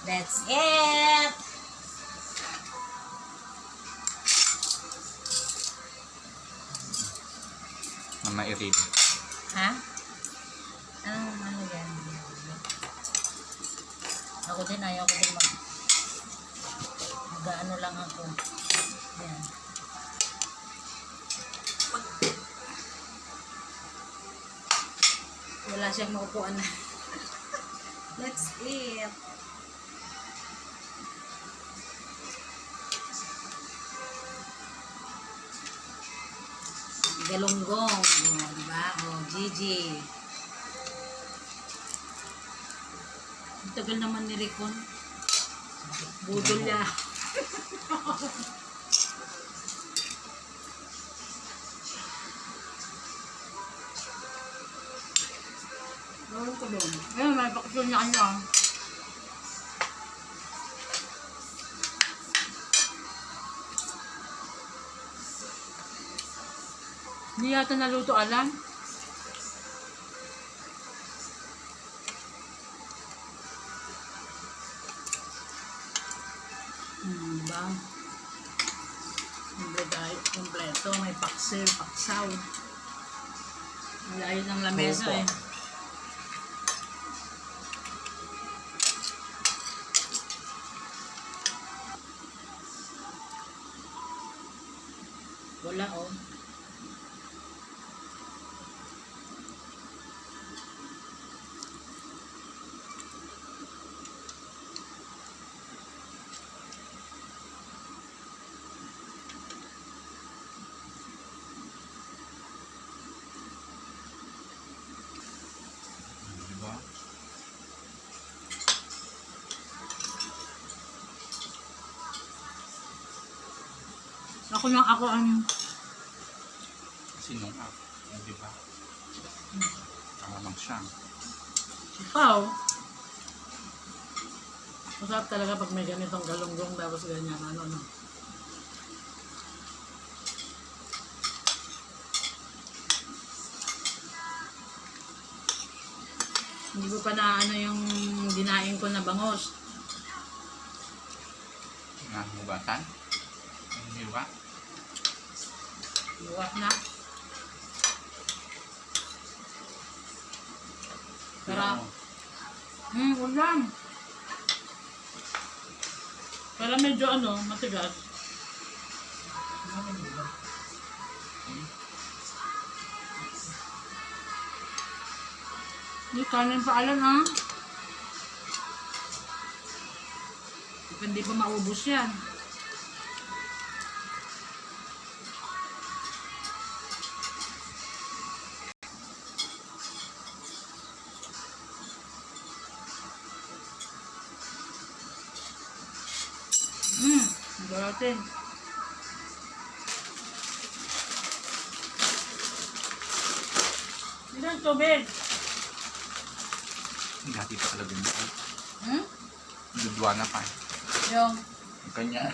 That's it! Mama Irene. Ha? Ano yan? Ako din, ayaw ko din mag-ano lang ako. Yan. Wala siyang maupuan na. Let's eat. Galunggong. O, diba? O, Gigi. Ang tagal naman ni Ricon. Budol niya. Gawin ko doon. Ayun, may bakasyon niya kanya. Hindi yata naluto, alam. Diba? Kompleto. May paksiw, paksaw. Layo ng lamesa eh. Wala oh. Diba? Ako ang Sinong ako. Diba? Kalamang siya. sipaw. Masarap talaga pag may ganitong galunggong tapos ganyan ano. Hindi ko pa na ano yung dinaing ko na bangos. Hubatan. Diba? Luwak na. Sarap. Ulam. Para medyo ano, matigas. May kanin pa alam ha. Hindi pa maubos yan. Garating. Ilan tubig? Hati pa talaga yun. Hmm? Dudwa na pa. Yung. Kanya.